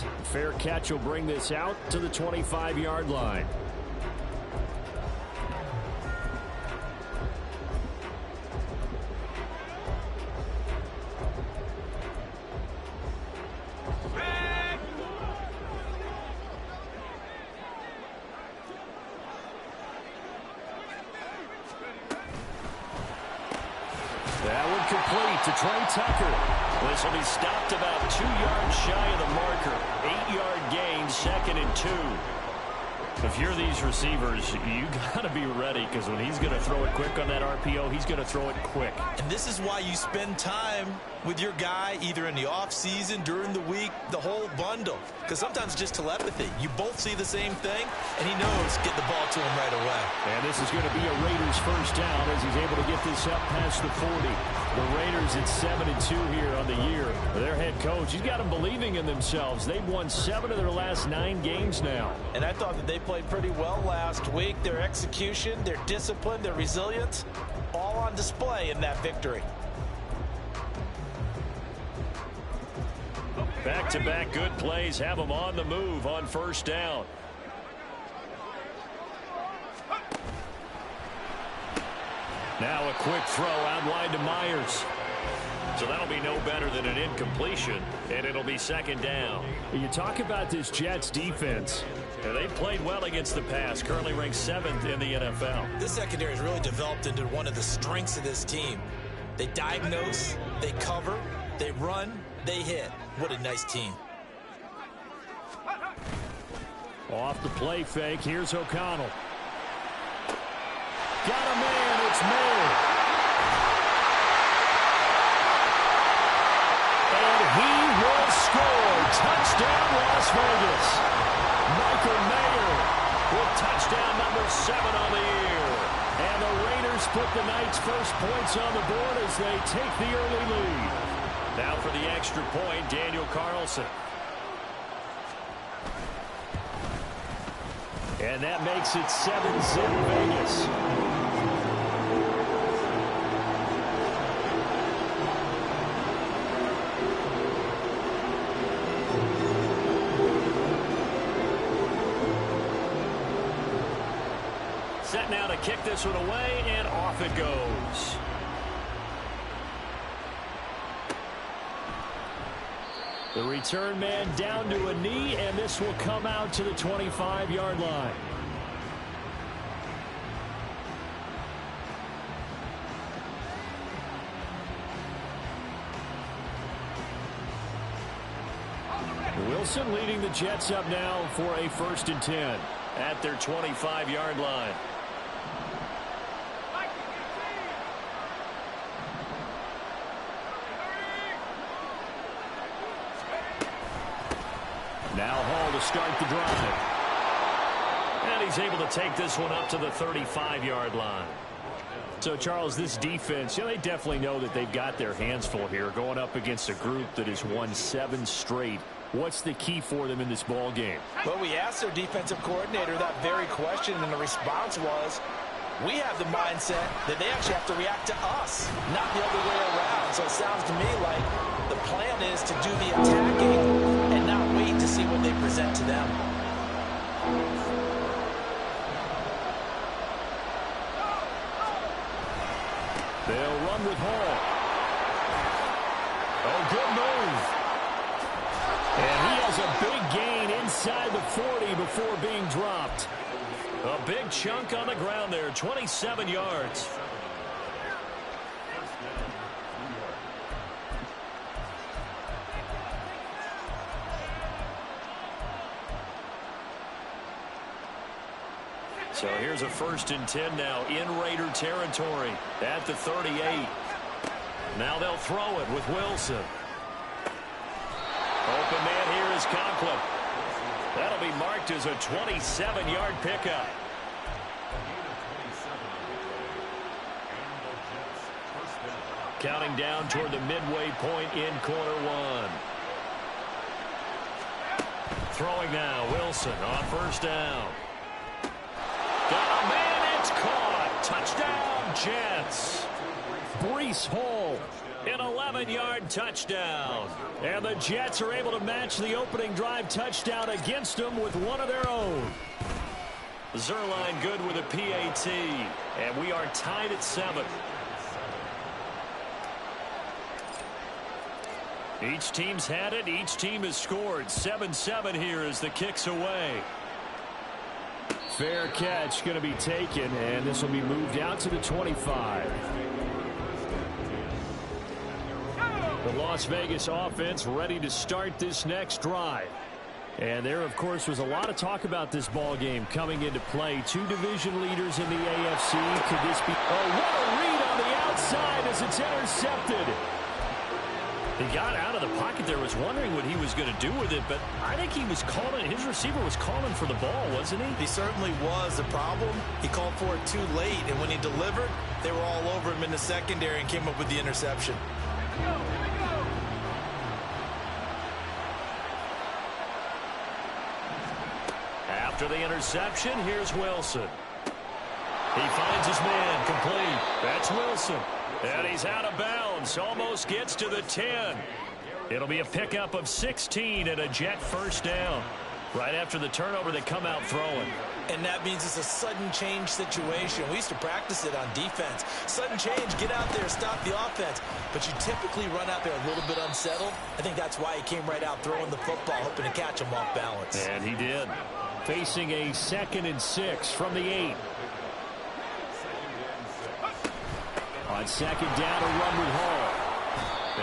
it. Fair catch will bring this out to the 25-yard line. That one complete to Trey Tucker. This will be stopped about 2 yards shy of the marker. 8-yard gain, 2nd and 2. If you're these receivers, you got to be ready, because when he's going to throw it quick on that RPO, he's going to throw it quick. And this is why you spend time with your guy either in the offseason, during the week, the whole bundle. Because sometimes just telepathy. You both see the same thing, and he knows get the ball to him right away. And this is going to be a Raiders first down as he's able to get this up past the 40. The Raiders at 7-2 here on the year. Their head coach, he's got them believing in themselves. They've won 7 of their last 9 games now. And I thought that they played pretty well last week. Their execution, their discipline, their resilience, all on display in that victory. Back-to-back good plays have them on the move on first down. Now a quick throw out wide to Myers. So that'll be no better than an incompletion, and it'll be 2nd down. You talk about this Jets defense. They've played well against the pass, currently ranked 7th in the NFL. This secondary has really developed into one of the strengths of this team. They diagnose, they cover, they run, they hit. What a nice team. Off the play fake, here's O'Connell. Got a man, it's Mayer. And he will score. Touchdown, Las Vegas. Michael Mayer with touchdown number 7 on the year. And the Raiders put the Knights' first points on the board as they take the early lead. Now for the extra point, Daniel Carlson. And that makes it 7-zip Vegas. Set now to kick this one away, and off it goes. The return man down to a knee, and this will come out to the 25-yard line. Wilson leading the Jets up now for a 1st and 10 at their 25-yard line. Now Hall to start the drive. And he's able to take this one up to the 35-yard line. So, Charles, this defense, they definitely know that they've got their hands full here going up against a group that has won 7 straight. What's the key for them in this ball game? Well, we asked their defensive coordinator that very question, and the response was, we have the mindset that they actually have to react to us, not the other way around. So it sounds to me like the plan is to do the attacking and not wait to see what they present to them. They'll run with Hall. Oh, good move. And he has a big gain inside the 40 before being dropped. A big chunk on the ground there, 27 yards. So here's a 1st and 10 now in Raider territory at the 38. Now they'll throw it with Wilson. Open man here is Conklin. That'll be marked as a 27-yard pickup. Counting down toward the midway point in quarter 1. Throwing now, Wilson on 1st down. Got a man, it's caught. Touchdown, Jets. Breece Hall An 11-yard touchdown. And the Jets are able to match the opening drive touchdown against them with one of their own. Zuerlein good with a PAT. And we are tied at 7. Each team's had it. Each team has scored. 7-7 here as the kick's away. Fair catch going to be taken, and this will be moved out to the 25. The Las Vegas offense ready to start this next drive. And there, of course, was a lot of talk about this ball game coming into play. Two division leaders in the AFC. Could this be... Oh, what a read on the outside as it's intercepted. He got out of the pocket there, was wondering what he was going to do with it, but I think he was calling, his receiver was calling for the ball, wasn't he? He certainly was. The problem, he called for it too late, and when he delivered, they were all over him in the secondary and came up with the interception. After the interception, here's Wilson. He finds his man, complete. That's Wilson. And he's out of bounds, almost gets to the 10. It'll be a pickup of 16 and a Jet first down. Right after the turnover, they come out throwing. And that means it's a sudden change situation. We used to practice it on defense. Sudden change, get out there, stop the offense. But you typically run out there a little bit unsettled. I think that's why he came right out throwing the football, hoping to catch him off balance. And he did. Facing a 2nd and 6 from the 8. On 2nd down, a run with Hall.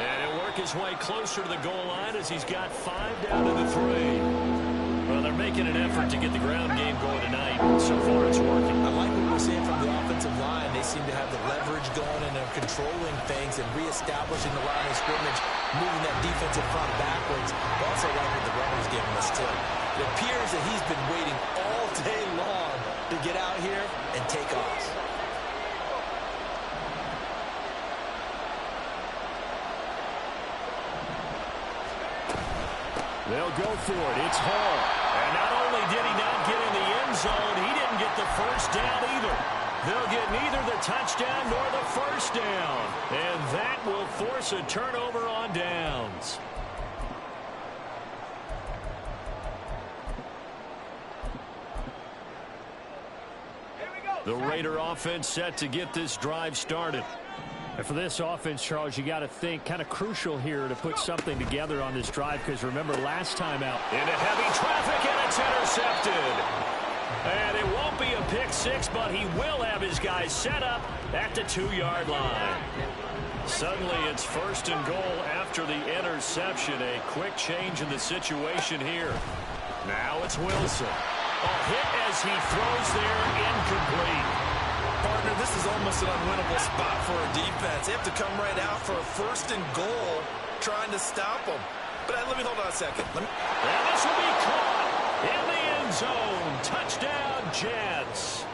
And he'll work his way closer to the goal line as he's got 5 down to the 3. Well, they're making an effort to get the ground game going tonight. So far, it's working. I like what we're seeing from the offensive line. They seem to have the leverage going, and they're controlling things and reestablishing the line of scrimmage, moving that defensive front backwards. I also like what the runner's giving us, too. It appears that he's been waiting all day long to get out here and take off. They'll go for it. It's Hall. And not only did he not get in the end zone, he didn't get the first down either. They'll get neither the touchdown nor the first down. And that will force a turnover on downs. The Raider offense set to get this drive started. And for this offense, Charles, you got to think kind of crucial here to put something together on this drive, because remember last time out. Into heavy traffic, and it's intercepted. And it won't be a pick six, but he will have his guys set up at the 2-yard line. Suddenly it's 1st and goal after the interception. A quick change in the situation here. Now it's Wilson. A hit as he throws there, incomplete. Partner, this is almost an unwinnable spot for a defense. They have to come right out for a 1st and goal, trying to stop them. But let me hold on a second. And this will be caught in the end zone. Touchdown, Jets.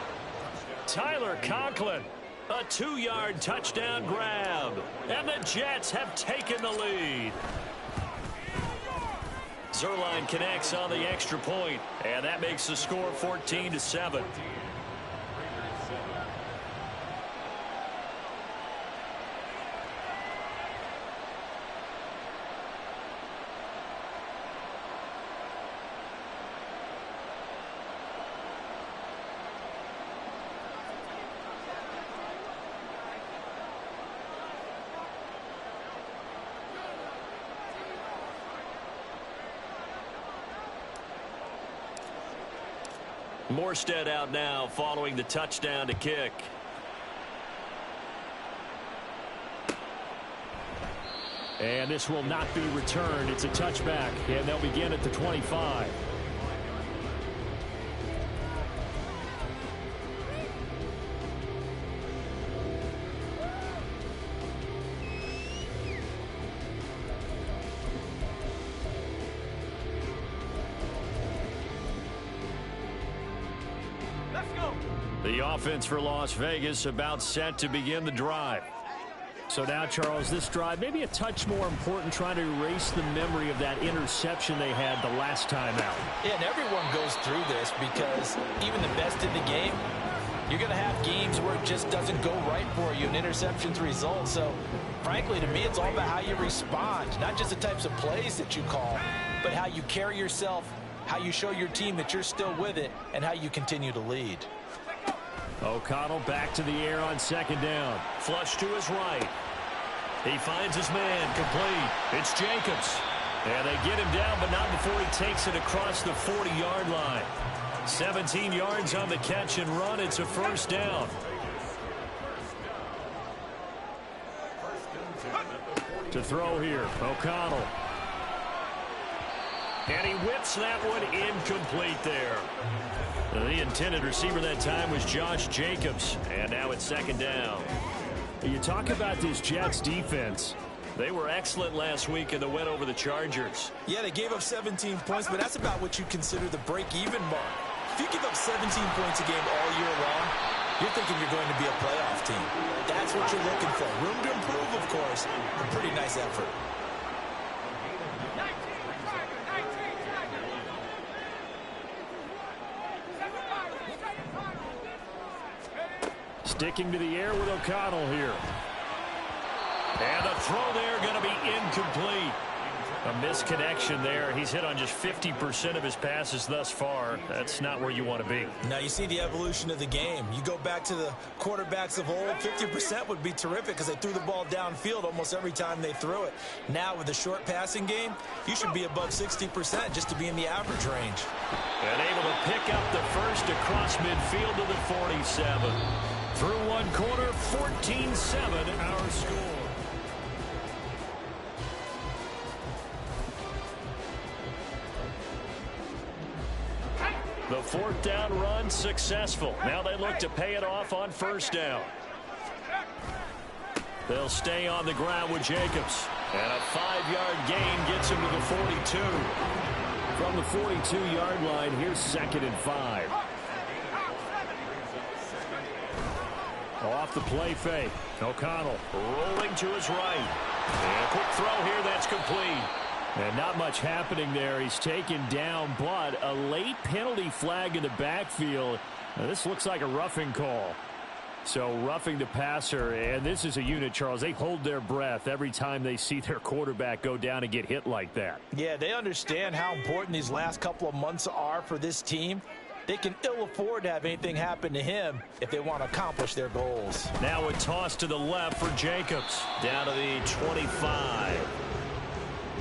Tyler Conklin, a 2-yard touchdown grab. And the Jets have taken the lead. Zuerlein connects on the extra point, and that makes the score 14-7. Morstead out now following the touchdown to kick. And this will not be returned. It's a touchback, and they'll begin at the 25. The offense for Las Vegas about set to begin the drive. So now, Charles, this drive maybe a touch more important, trying to erase the memory of that interception they had the last time out. Yeah, and everyone goes through this because even the best in the game, you're going to have games where it just doesn't go right for you, and interceptions result. So frankly, to me, it's all about how you respond, not just the types of plays that you call, but how you carry yourself, how you show your team that you're still with it, and how you continue to lead. O'Connell back to the air on second down. Flush to his right. He finds his man, complete. It's Jacobs. And they get him down, but not before he takes it across the 40-yard line. 17 yards on the catch and run. It's a first down. To throw here, O'Connell. And he whips that one incomplete there. The intended receiver that time was Josh Jacobs. And now it's second down. You talk about this Jets defense. They were excellent last week in the win over the Chargers. Yeah, they gave up 17 points, but that's about what you consider the break-even mark. If you give up 17 points a game all year long, you're thinking you're going to be a playoff team. That's what you're looking for. Room to improve, of course. A pretty nice effort. Sticking to the air with O'Connell here. And the throw there going to be incomplete. A misconnection there. He's hit on just 50% of his passes thus far. That's not where you want to be. Now you see the evolution of the game. You go back to the quarterbacks of old, 50% would be terrific because they threw the ball downfield almost every time they threw it. Now with the short passing game, you should be above 60% just to be in the average range. And able to pick up the first across midfield to the 47. Through one quarter, 14-7 our score. The fourth down run successful. Now they look to pay it off on first down. They'll stay on the ground with Jacobs. And a 5-yard gain gets him to the 42. From the 42-yard line, here's 2nd and 5. Off the play fake. O'Connell rolling to his right. And a quick throw here that's complete. And not much happening there. He's taken down, but a late penalty flag in the backfield. Now, this looks like a roughing call. So roughing the passer, and this is a unit, Charles. They hold their breath every time they see their quarterback go down and get hit like that. Yeah, they understand how important these last couple of months are for this team. They can ill afford to have anything happen to him if they want to accomplish their goals. Now a toss to the left for Jacobs. Down to the 25.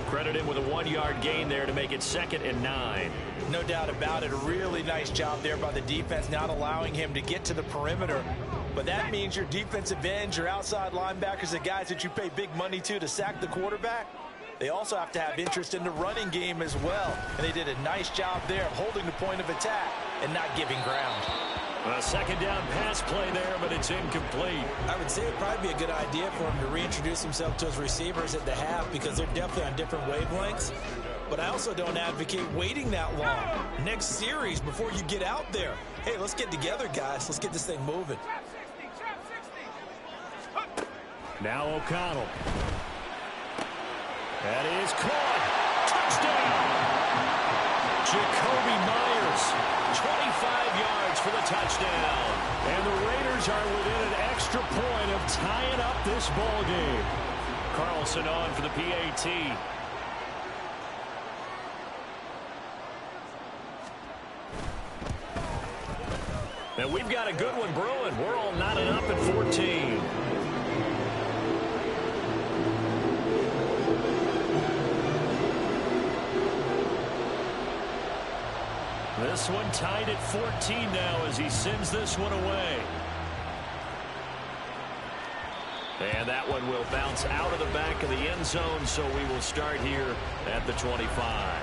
Credit him with a 1-yard gain there to make it 2nd and 9. No doubt about it. A really nice job there by the defense, not allowing him to get to the perimeter. But that means your defensive ends, your outside linebackers, the guys that you pay big money to sack the quarterback, they also have to have interest in the running game as well. And they did a nice job there of holding the point of attack and not giving ground. A second down pass play there, but it's incomplete. I would say it would probably be a good idea for him to reintroduce himself to his receivers at the half because they're definitely on different wavelengths. But I also don't advocate waiting that long. Next series before you get out there. Hey, let's get together, guys. Let's get this thing moving. Now O'Connell. That is caught. Touchdown. Jacoby Myers, 25 yards for the touchdown. And the Raiders are within an extra point of tying up this ball game. Carlson on for the PAT. And we've got a good one brewing. We're all knotted up at 14. This one tied at 14 now as he sends this one away. And that one will bounce out of the back of the end zone, so we will start here at the 25.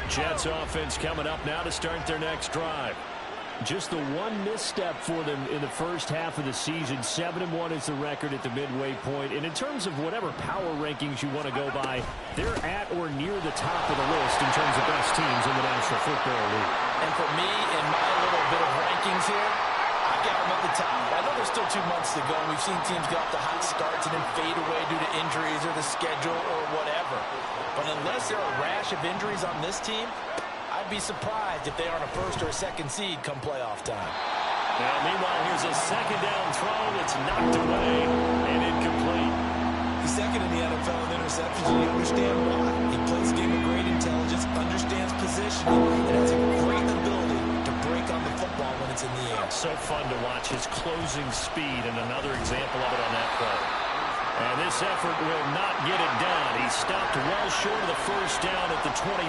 Jets offense coming up now to start their next drive. Just the one misstep for them in the first half of the season. 7-1 is the record at the midway point. And in terms of whatever power rankings you want to go by, they're at or near the top of the list in terms of best teams in the National Football League. And for me, in my little bit of rankings here, I got them at the top. I know there's still 2 months to go, and we've seen teams get off to hot starts and then fade away due to injuries or the schedule or whatever. But unless there are a rash of injuries on this team, I'd be surprised if they aren't a first or a second seed come playoff time. And meanwhile, here's a second down throw that's knocked away and incomplete. He's second in the NFL in interceptions, and you understand why. He plays a game of great intelligence, understands positioning, and has a great ability to break on the football when it's in the air. So fun to watch his closing speed, and another example of it on that play. And this effort will not get it done. He stopped well short of the first down at the 29.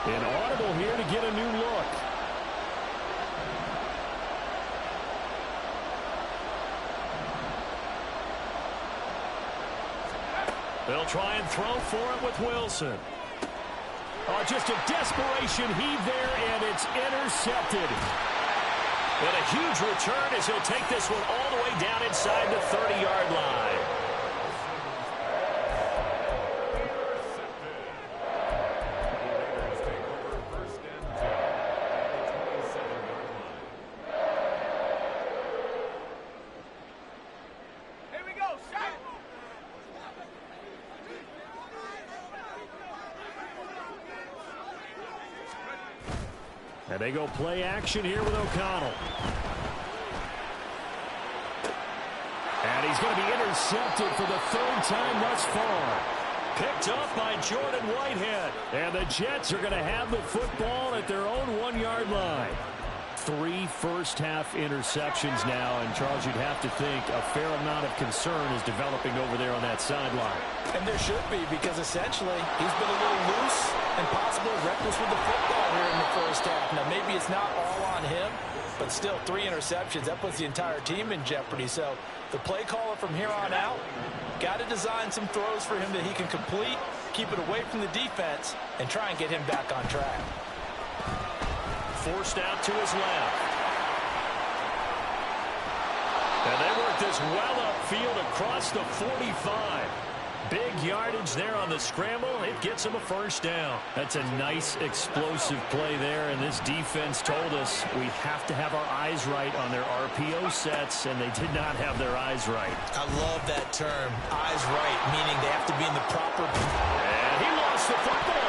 An audible here to get a new look. They'll try and throw for it with Wilson. Oh, just a desperation heave there, and it's intercepted. And a huge return as he'll take this one all the way down inside the 30-yard line. And they go play action here with O'Connell. And he's going to be intercepted for the third time thus far. Picked up by Jordan Whitehead. And the Jets are going to have the football at their own 1-yard line. 3 first-half interceptions now. And, Charles, you'd have to think a fair amount of concern is developing over there on that sideline. And there should be, because essentially he's been a little loose and possibly reckless with the football here in the first half. Now, maybe it's not all on him, but still 3 interceptions. That puts the entire team in jeopardy. So the play caller from here on out got to design some throws for him that he can complete, keep it away from the defense, and try and get him back on track. Forced out to his left. And they work this well upfield across the 45. Big yardage there on the scramble. It gets him a first down. That's a nice explosive play there, and this defense told us we have to have our eyes right on their RPO sets, and they did not have their eyes right. I love that term, eyes right, meaning they have to be in the proper... And he lost the football.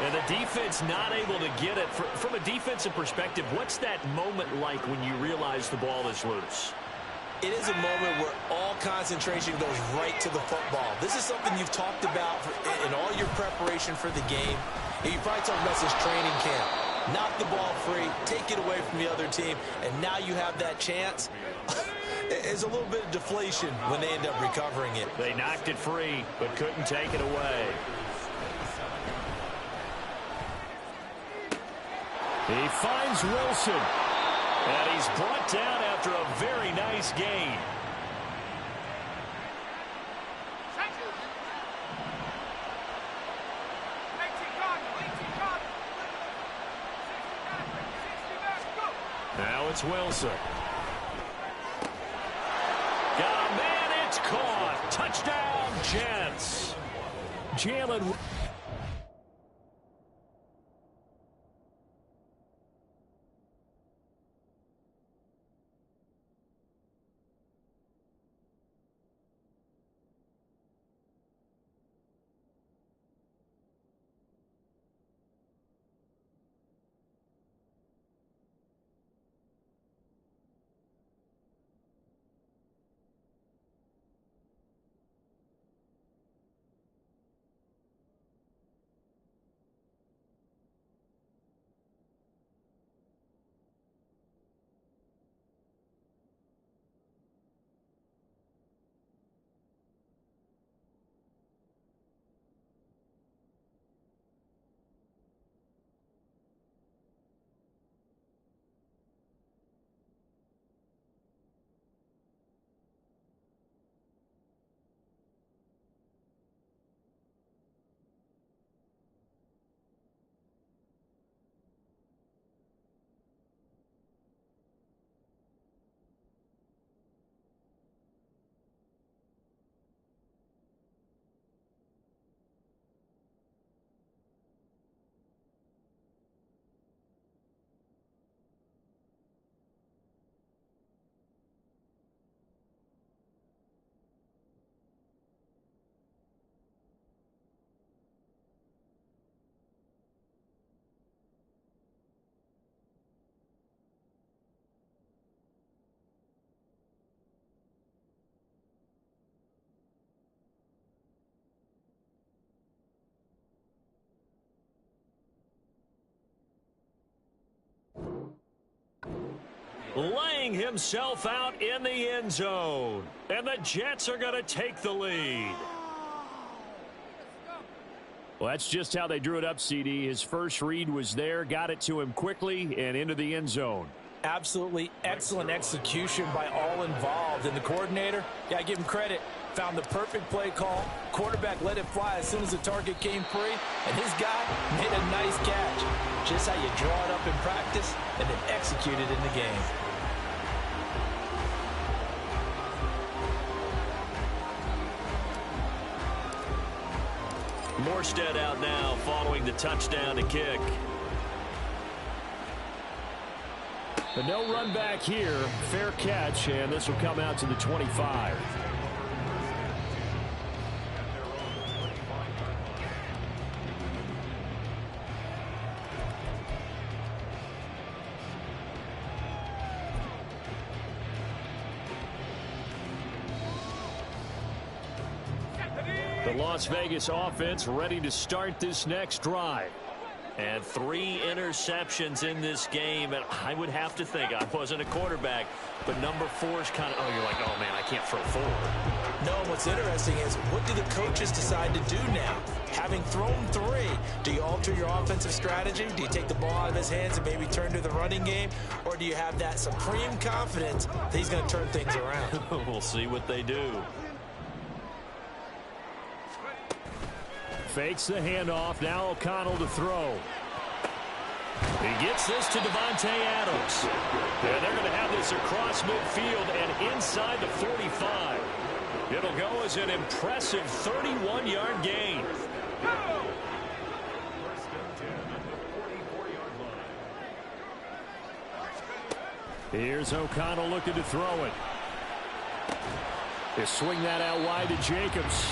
And the defense not able to get it. From a defensive perspective, what's that moment like when you realize the ball is loose? It is a moment where all concentration goes right to the football. This is something you've talked about in all your preparation for the game. And you probably talked about this training camp. Knock the ball free, take it away from the other team, and now you have that chance. It's a little bit of deflation when they end up recovering it. They knocked it free, but couldn't take it away. He finds Wilson. And he's brought down after a very nice gain. Now it's Wilson. Got a man, it's caught. Touchdown, Jets. Jalen. laying himself out in the end zone. And the Jets are going to take the lead. Well, that's just how they drew it up, CD. His first read was there, got it to him quickly, and into the end zone. Absolutely excellent execution by all involved. And the coordinator, got to give him credit, found the perfect play call. Quarterback let it fly as soon as the target came free, and his guy made a nice catch. Just how you draw it up in practice and then execute it in the game. Morstead out now following the touchdown to kick. But no run back here. Fair catch, and this will come out to the 25. The Las Vegas offense ready to start this next drive. And 3 interceptions in this game, and I would have to think, I wasn't a quarterback, but number 4 is kind of, oh, you're like, oh, man, I can't throw 4. No, what's interesting is, what do the coaches decide to do now? Having thrown 3, do you alter your offensive strategy? Do you take the ball out of his hands and maybe turn to the running game? Or do you have that supreme confidence that he's going to turn things around? We'll see what they do. Fakes the handoff. Now O'Connell to throw. He gets this to Davante Adams. And they're going to have this across midfield and inside the 45. It'll go as an impressive 31-yard gain. Here's O'Connell looking to throw it. They swing that out wide to Jacobs.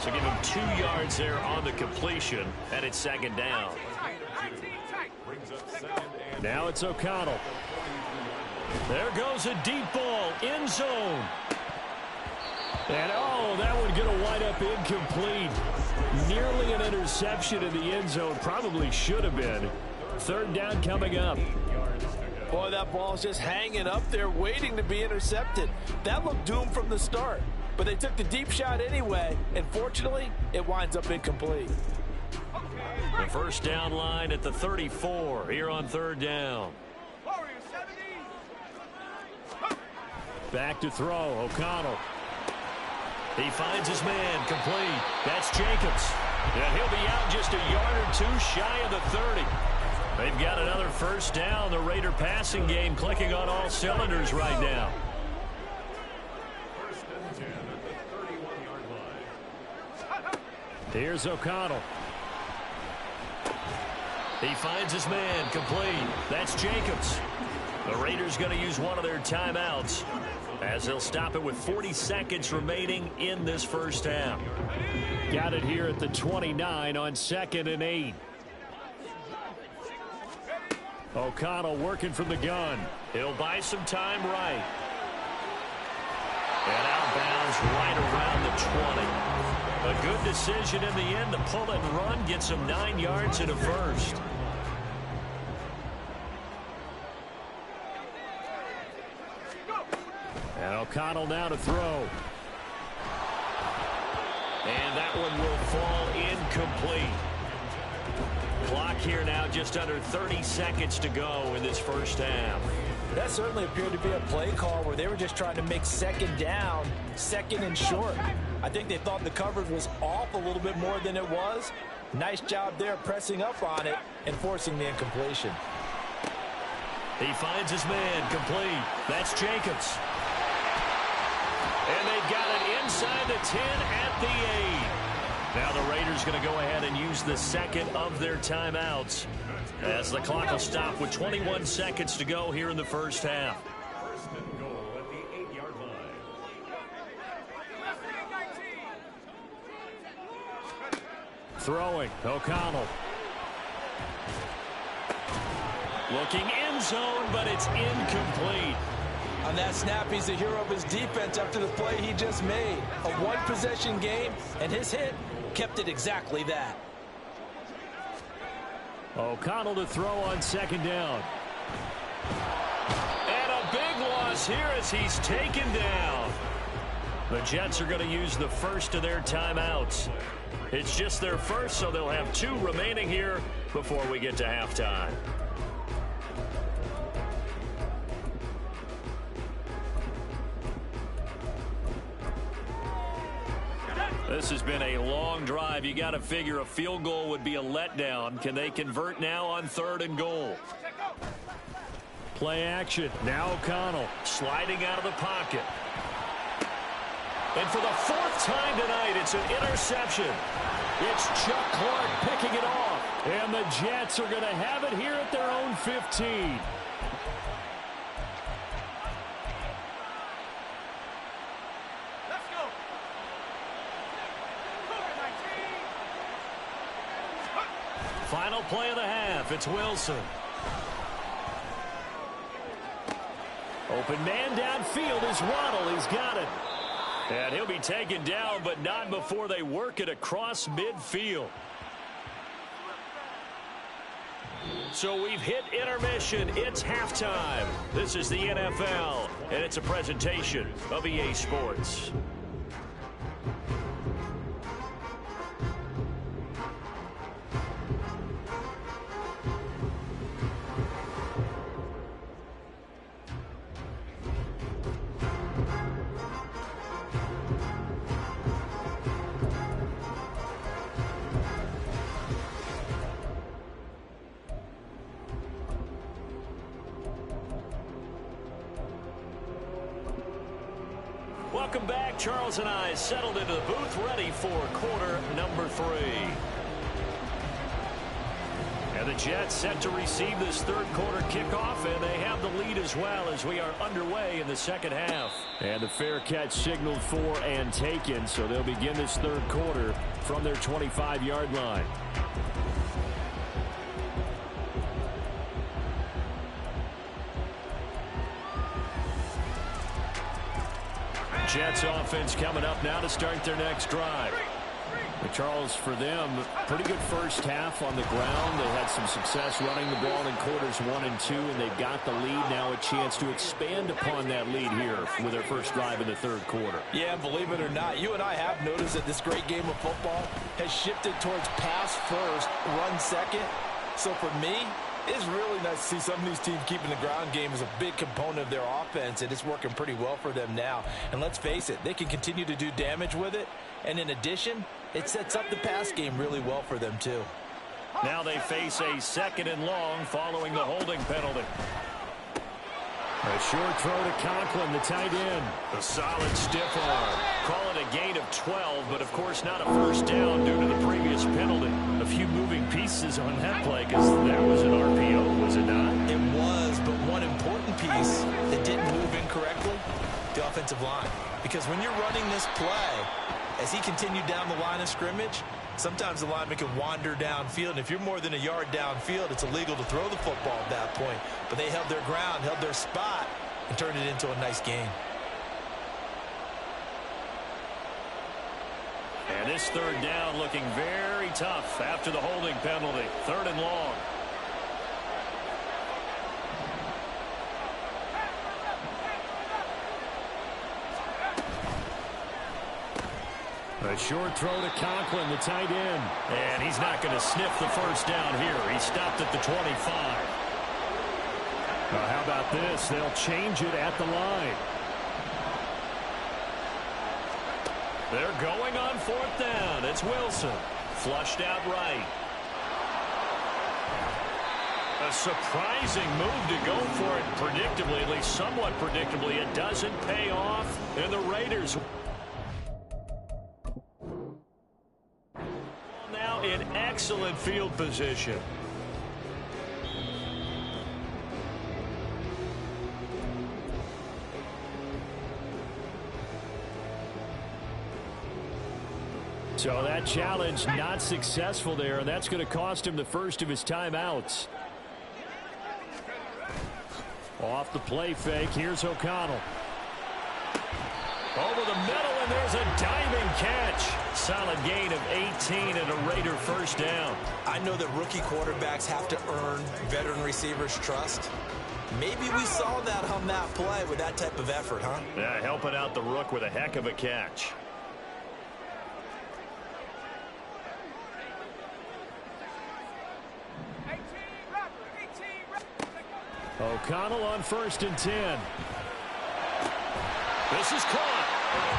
So give him 2 yards there on the completion, and it's second down. Now it's O'Connell. There goes a deep ball, end zone. And, oh, that one going to wind up incomplete. Nearly an interception in the end zone. Probably should have been. Third down coming up. Boy, that ball's just hanging up there waiting to be intercepted. That looked doomed from the start. But they took the deep shot anyway, and fortunately, it winds up incomplete. The first down line at the 34 here on third down. Back to throw, O'Connell. He finds his man, complete. That's Jacobs. And he'll be out just a yard or 2 shy of the 30. They've got another first down. The Raider passing game clicking on all cylinders right now. Here's O'Connell. He finds his man, complete. That's Jacobs. The Raiders going to use one of their timeouts as they'll stop it with 40 seconds remaining in this first half. Got it here at the 29 on 2nd and 8. O'Connell working from the gun. He'll buy some time right. And outbounds right around the 20. A good decision in the end to pull and run, get some 9 yards and a first. And O'Connell now to throw. And that one will fall incomplete. Clock here now just under 30 seconds to go in this first half. That certainly appeared to be a play call where they were just trying to make second down, second and short. I think they thought the coverage was off a little bit more than it was. Nice job there pressing up on it and forcing the incompletion. He finds his man, complete. That's Jacobs. And they've got it inside the 10 at the 8. Now the Raiders going to go ahead and use the second of their timeouts as the clock will stop with 21 seconds to go here in the first half. First and goal at the 8-yard line. Throwing, O'Connell. Looking end zone, but it's incomplete. On that snap, he's the hero of his defense after the play he just made. A one-possession game, and his hit kept it exactly that. O'Connell to throw on second down. is here as he's taken down. The Jets are going to use the first of their timeouts. It's just their first, so they'll have 2 remaining here before we get to halftime. This has been a long drive. You got to figure a field goal would be a letdown. Can they convert now on 3rd and goal? Play action. Now O'Connell Sliding out of the pocket. And for the 4th time tonight, it's an interception. It's Chuck Clark picking it off. And the Jets are going to have it here at their own 15. Final play of the half. It's Wilson. Open man downfield is Waddle. He's got it. And he'll be taken down, but not before they work it across midfield. So we've hit intermission. It's halftime. This is the NFL, and it's a presentation of EA Sports. Welcome back. Charles and I settled into the booth, ready for quarter number 3. And the Jets set to receive this 3rd quarter kickoff, and they have the lead as well as we are underway in the 2nd half. And the fair catch signaled for and taken, so they'll begin this 3rd quarter from their 25-yard line. Jets offense coming up now to start their next drive. But Charles, for them, pretty good first half on the ground. They had some success running the ball in quarters 1 and 2, and they've got the lead. Now a chance to expand upon that lead here with their first drive in the 3rd quarter. Yeah, believe it or not, you and I have noticed that this great game of football has shifted towards pass first, run second. So for me, it's really nice to see some of these teams keeping the ground game as a big component of their offense, and it's working pretty well for them now. And let's face it, they can continue to do damage with it. And in addition, it sets up the pass game really well for them, too. Now they face a 2nd and long following the holding penalty. A short throw to Conklin, the tight end. A solid stiff arm. Call it a gain of 12, but of course not a first down due to the previous penalty. A few moving pieces on that play because that was an RPO, was it not? It was, but one important piece that didn't move incorrectly, the offensive line. Because when you're running this play, as he continued down the line of scrimmage, sometimes the lineman can wander downfield, and if you're more than a yard downfield, it's illegal to throw the football at that point. But they held their ground, held their spot, and turned it into a nice gain. And this 3rd down looking very tough after the holding penalty. 3rd and long. A short throw to Conklin, the tight end. And he's not going to sniff the first down here. He stopped at the 25. How about this? They'll change it at the line. They're going on 4th down. It's Wilson. Flushed out right. A surprising move to go for it predictably, at least somewhat predictably. It doesn't pay off, and the Raiders now in excellent field position. So that challenge not successful there, and that's going to cost him the first of his timeouts. Off the play fake, here's O'Connell. Over the middle, and there's a diving catch. Solid gain of 18 and a Raider first down. I know that rookie quarterbacks have to earn veteran receivers' trust. Maybe we saw that on that play with that type of effort, huh? Yeah, helping out the Rook with a heck of a catch. O'Connell on 1st and 10. This is caught.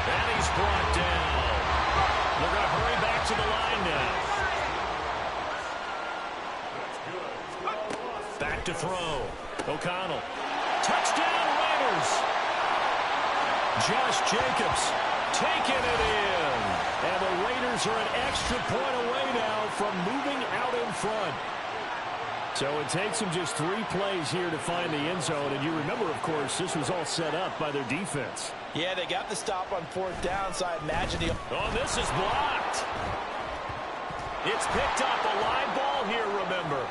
And he's brought down. They're going to hurry back to the line now. Back to throw. O'Connell. Touchdown Raiders. Josh Jacobs taking it in. And the Raiders are an extra point away now from moving out in front. So it takes them just 3 plays here to find the end zone. And you remember, of course, this was all set up by their defense. Yeah, they got the stop on 4th down, so I imagine he'll... Oh, this is blocked. It's picked up. A line ball here, remember.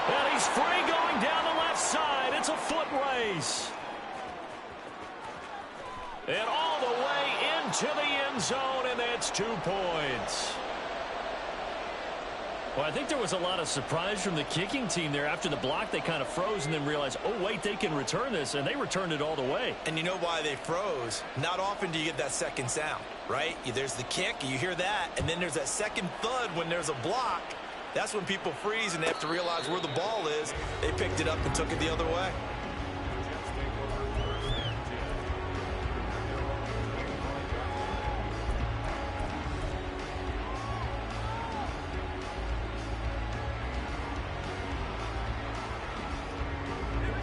And he's free going down the left side. It's a foot race. And all the way into the end zone, and that's 2 points. Well, I think there was a lot of surprise from the kicking team there. After the block, they kind of froze and then realized, oh, wait, they can return this, and they returned it all the way. And you know why they froze? Not often do you get that second sound, right? There's the kick, you hear that, and then there's that second thud when there's a block. That's when people freeze and they have to realize where the ball is. They picked it up and took it the other way.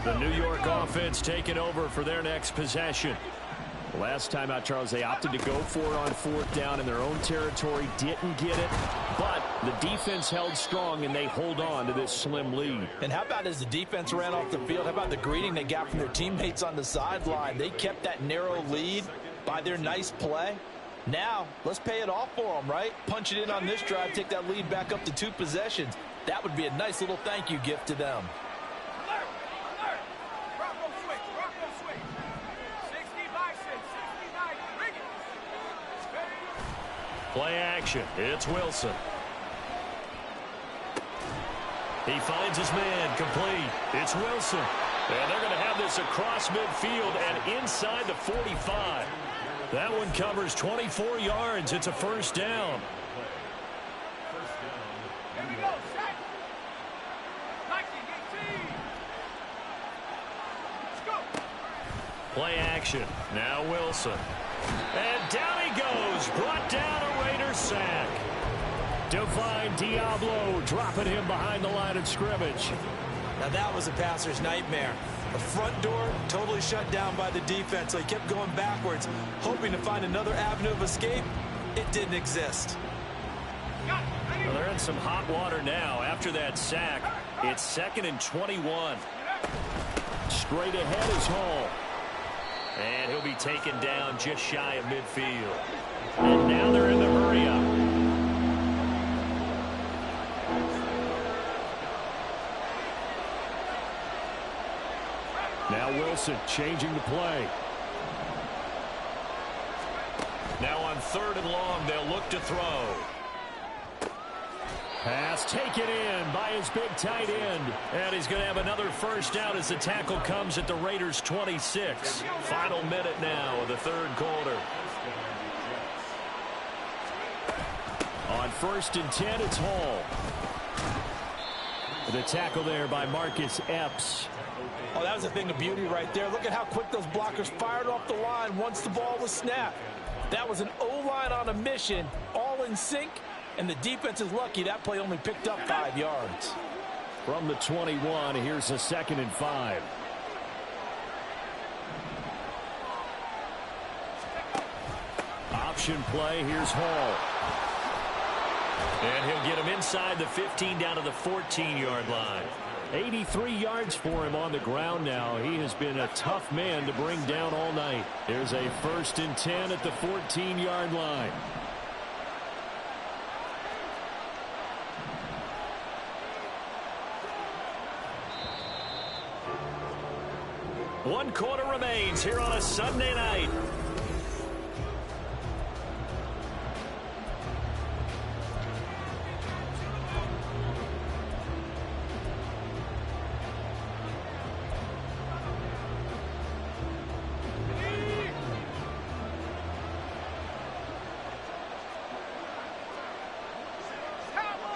The New York offense taking over for their next possession. Last time out, Charles, they opted to go for it on 4th down in their own territory. Didn't get it, but the defense held strong, and they hold on to this slim lead. And how about as the defense ran off the field, how about the greeting they got from their teammates on the sideline? They kept that narrow lead by their nice play. Now, let's pay it off for them, right? Punch it in on this drive, take that lead back up to 2 possessions. That would be a nice little thank you gift to them. Play action. It's Wilson. He finds his man complete. It's Wilson. And they're going to have this across midfield and inside the 45. That one covers 24 yards. It's a 1st down. Play action. Now Wilson. And down he goes. Brought down a Raiders sack. Divine Diablo dropping him behind the line of scrimmage. Now that was a passer's nightmare. The front door totally shut down by the defense, so he kept going backwards, hoping to find another avenue of escape. It didn't exist. Well, they're in some hot water now after that sack. It's 2nd and 21. Straight ahead is Hall. And he'll be taken down just shy of midfield. And now they're in the hurry up. Now Wilson changing the play. Now on 3rd and long, they'll look to throw. Pass taken in by his big tight end. And he's going to have another 1st down as the tackle comes at the Raiders' 26. Final minute now of the 3rd quarter. On 1st and 10, it's Hall. The tackle there by Marcus Epps. Oh, that was a thing of beauty right there. Look at how quick those blockers fired off the line once the ball was snapped. That was an O-line on a mission, all in sync. And the defense is lucky that play only picked up 5 yards. From the 21, here's a 2nd and 5. Option play, here's Hall. And he'll get him inside the 15 down to the 14-yard line. 83 yards for him on the ground now. He has been a tough man to bring down all night. There's a 1st and 10 at the 14-yard line. One quarter remains here on a Sunday night.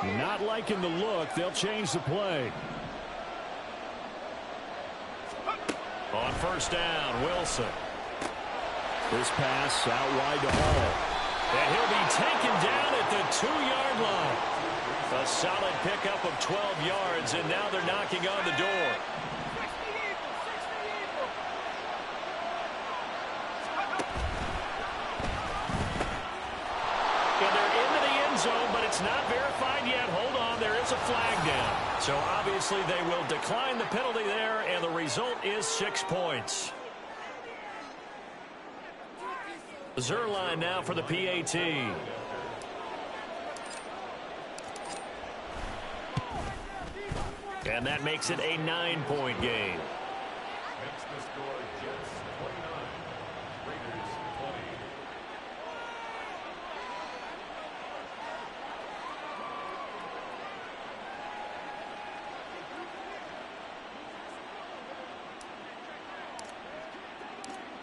Not liking the look. They'll change the play. On first down, Wilson. This pass out wide to Hall. And he'll be taken down at the 2-yard line. A solid pickup of 12 yards, and now they're knocking on the door. And they're into the end zone, but it's not verified yet. Hold on, there is a flag down. So obviously they will decline the penalty there, and the result is 6 points. Zuerlein now for the PAT. And that makes it a 9-point game. Makes the score Jets 29, Raiders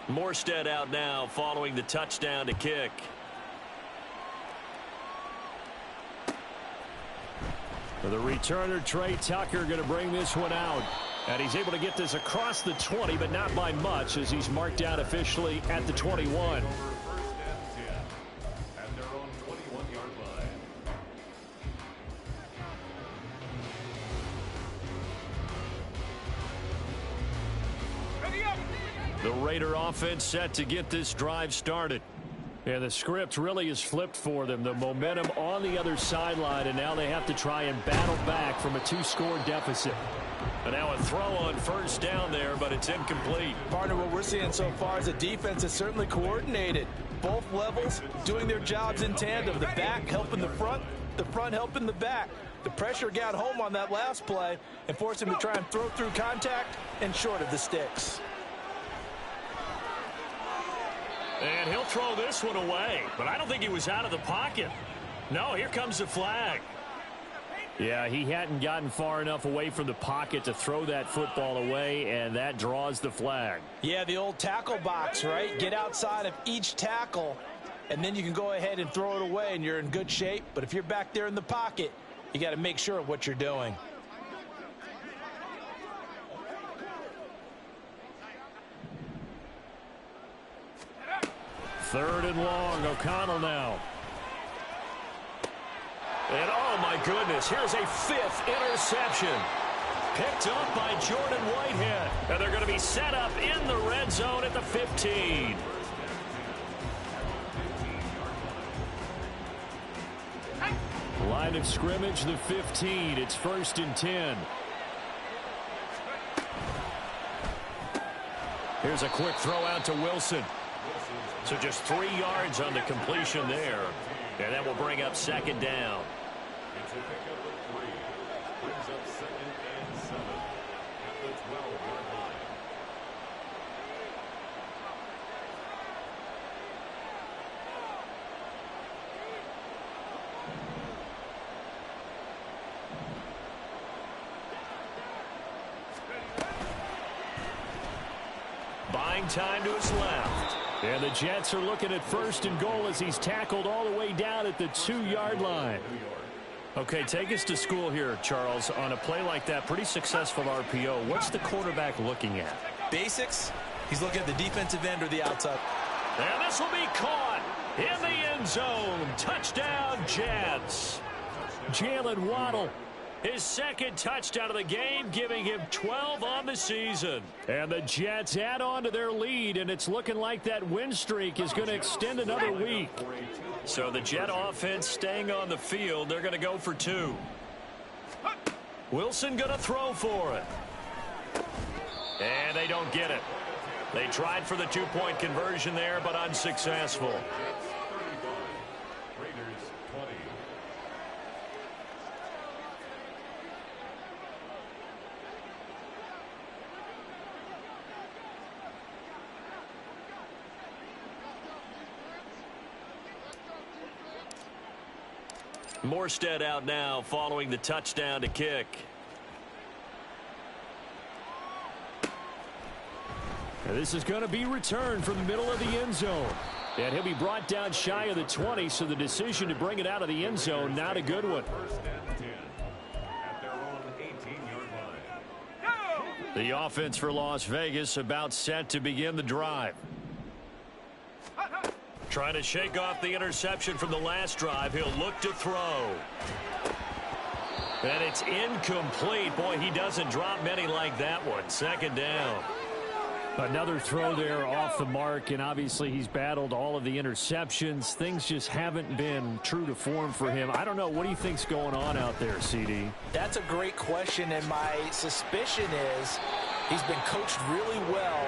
20. Morstead out now following the touchdown to kick. The returner, Trey Tucker, going to bring this one out. And he's able to get this across the 20, but not by much, as he's marked out officially at the 21. First and 10 at their own 21-yard line. The Raider offense set to get this drive started. And the script really is flipped for them. The momentum on the other sideline, and now they have to try and battle back from a 2-score deficit. And now a throw on first down there, but it's incomplete. Partner, what we're seeing so far is the defense is certainly coordinated. Both levels doing their jobs in tandem. The back helping the front helping the back. The pressure got home on that last play and forced him to try and throw through contact and short of the sticks. And he'll throw this one away, but I don't think he was out of the pocket. No, here comes the flag. Yeah, he hadn't gotten far enough away from the pocket to throw that football away, and that draws the flag. Yeah, the old tackle box, right? Get outside of each tackle, and then you can go ahead and throw it away, and you're in good shape. But if you're back there in the pocket, you got to make sure of what you're doing. Third and long, O'Connell now. And oh my goodness, here's a 5th interception. Picked up by Jordan Whitehead. And they're going to be set up in the red zone at the 15. Line of scrimmage, the 15. It's 1st and 10. Here's a quick throw out to Wilson. So just 3 yards on the completion there. And that will bring up 2nd down. It's a pickup of 3. Brings up 2nd and 7 at the 12-yard line. Buying time to his left. And the Jets are looking at 1st and goal as he's tackled all the way down at the 2-yard line. Okay, take us to school here, Charles. On a play like that, pretty successful RPO. What's the quarterback looking at? Basics. He's looking at the defensive end or the outside. And this will be caught in the end zone. Touchdown, Jets. Jalen Waddle. His 2nd touchdown of the game, giving him 12 on the season. And the Jets add on to their lead, and it's looking like that win streak is going to extend another week. So the Jet offense staying on the field. They're going to go for 2. Wilson going to throw for it. And they don't get it. They tried for the 2-point conversion there, but unsuccessful. Raiders 20. Morstead out now following the touchdown to kick. And this is going to be returned from the middle of the end zone. And he'll be brought down shy of the 20, so the decision to bring it out of the end zone, not a good one. First and 10 at their own 18-yard line. The offense for Las Vegas about set to begin the drive. Trying to shake off the interception from the last drive. He'll look to throw. And it's incomplete. Boy, he doesn't drop many like that one. Second down. Another throw there off the mark, and obviously he's battled all of the interceptions. Things just haven't been true to form for him. I don't know. What do you think's going on out there, CD? That's a great question, and my suspicion is he's been coached really well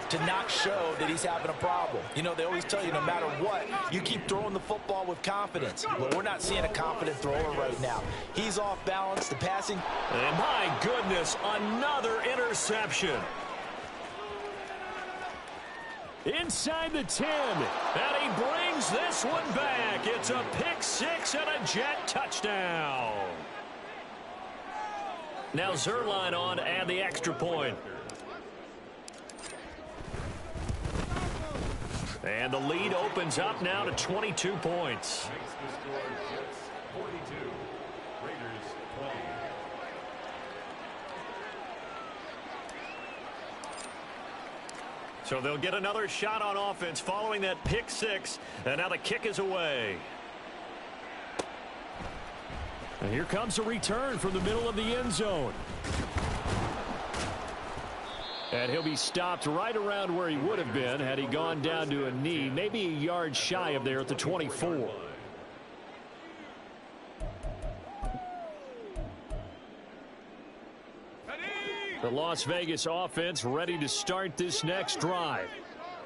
to not show that he's having a problem. You know, they always tell you no matter what, you keep throwing the football with confidence. But we're not seeing a confident thrower right now. He's off balance. The passing. And my goodness, another interception. Inside the 10. And he brings this one back. It's a pick six and a Jet touchdown. Now Zuerlein on and the extra point. And the lead opens up now to 22 points. Makes the score Jets 42, Raiders 20. So they'll get another shot on offense following that pick six. And now the kick is away. And here comes a return from the middle of the end zone. And he'll be stopped right around where he would have been had he gone down to a knee, maybe a yard shy of there at the 24. The Las Vegas offense ready to start this next drive.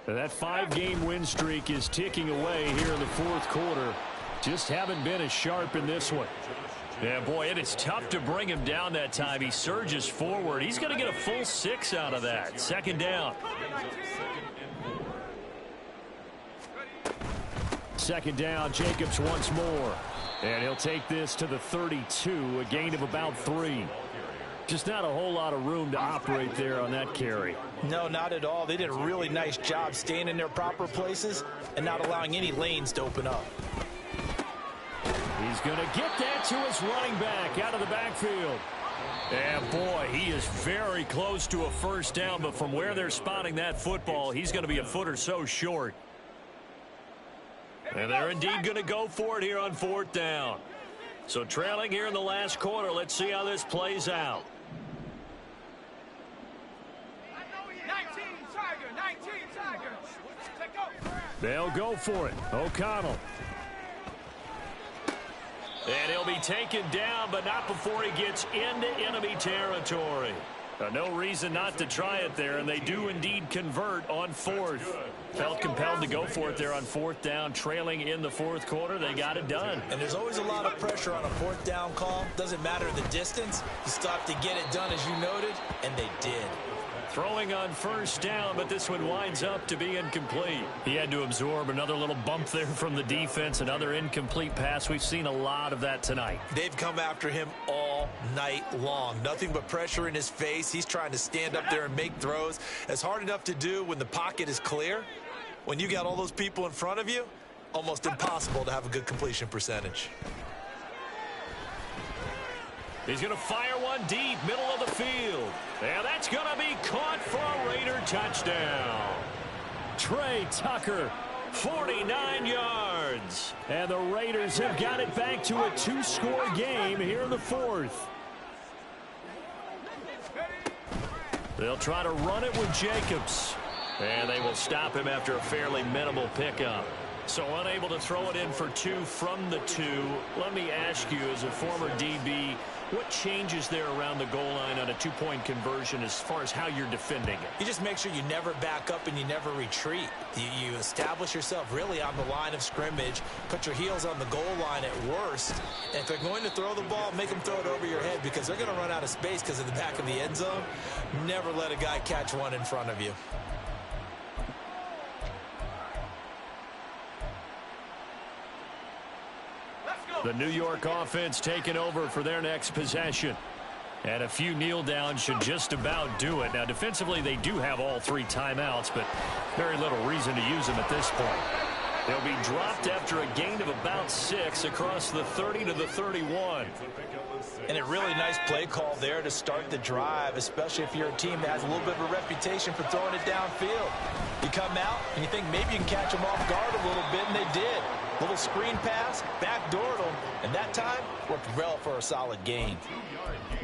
That 5-game win streak is ticking away here in the fourth quarter. Just haven't been as sharp in this one. Yeah, boy, it is tough to bring him down that time. He surges forward. He's going to get a full 6 out of that. Second down. Second down, Jacobs once more. And he'll take this to the 32, a gain of about 3. Just not a whole lot of room to operate there on that carry. No, not at all. They did a really nice job staying in their proper places and not allowing any lanes to open up. He's going to get that to his running back out of the backfield. And boy, he is very close to a first down, but from where they're spotting that football, he's going to be a foot or so short. And they're indeed going to go for it here on fourth down. So trailing here in the last quarter, let's see how this plays out. 19 Tiger. They'll go for it. O'Connell. And he'll be taken down, but not before he gets into enemy territory. No reason not to try it there, and they do indeed convert on fourth. Felt compelled to go for it there on fourth down, trailing in the fourth quarter. They got it done. And there's always a lot of pressure on a fourth down call. Doesn't matter the distance. You stop to get it done, as you noted, and they did. Throwing on first down, but this one winds up to be incomplete. He had to absorb another little bump there from the defense, another incomplete pass. We've seen a lot of that tonight. They've come after him all night long. Nothing but pressure in his face. He's trying to stand up there and make throws. It's hard enough to do when the pocket is clear. When you got all those people in front of you, almost impossible to have a good completion percentage. He's going to fire one deep, middle of the field. And that's going to be caught for a Raider touchdown. Trey Tucker, 49 yards. and the Raiders have got it back to a 2-score game here in the fourth. They'll try to run it with Jacobs. And they will stop him after a fairly minimal pickup. So unable to throw it in for 2 from the 2. Let me ask you, as a former DB, what changes there around the goal line on a 2-point conversion as far as how you're defending it? You just make sure you never back up and you never retreat. You establish yourself really on the line of scrimmage, put your heels on the goal line at worst, and if they're going to throw the ball, make them throw it over your head because they're going to run out of space because of the back of the end zone. Never let a guy catch one in front of you. The New York offense taking over for their next possession. And a few kneel downs should just about do it. Now, defensively, they do have all 3 timeouts, but very little reason to use them at this point. They'll be dropped after a gain of about 6 across the 30 to the 31. And a really nice play call there to start the drive, especially if you're a team that has a little bit of a reputation for throwing it downfield. You come out and you think maybe you can catch them off guard a little bit, and they did. Little screen pass, backdoored them, and that time worked well for a solid gain.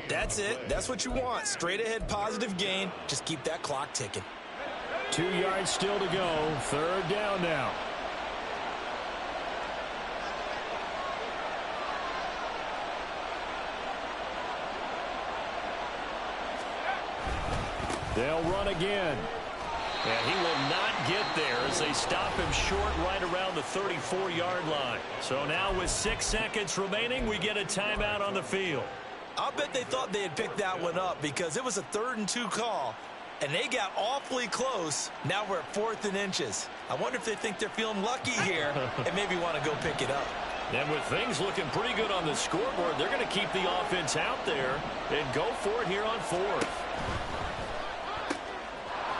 That's it. That's what you want. Straight ahead positive gain. Just keep that clock ticking. 2 yards still to go. Third down now. They'll run again. And he will not get there as they stop him short right around the 34-yard line. So now with 6 seconds remaining, we get a timeout on the field. I'll bet they thought they had picked that one up because it was a 3rd and 2 call, and they got awfully close. Now we're at 4th and inches. I wonder if they think they're feeling lucky here and maybe want to go pick it up. And with things looking pretty good on the scoreboard, they're going to keep the offense out there and go for it here on 4th.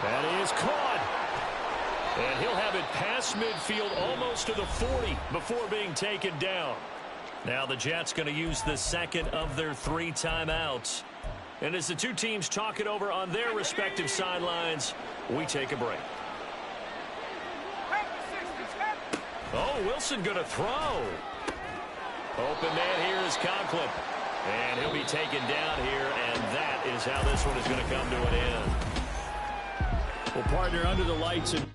That is caught. And he'll have it past midfield almost to the 40 before being taken down. Now the Jets going to use the second of their 3 timeouts. And as the two teams talk it over on their respective sidelines, we take a break. Oh, Wilson going to throw. Open man here is Conklin. And he'll be taken down here, and that is how this one is going to come to an end. Well, partner, under the lights and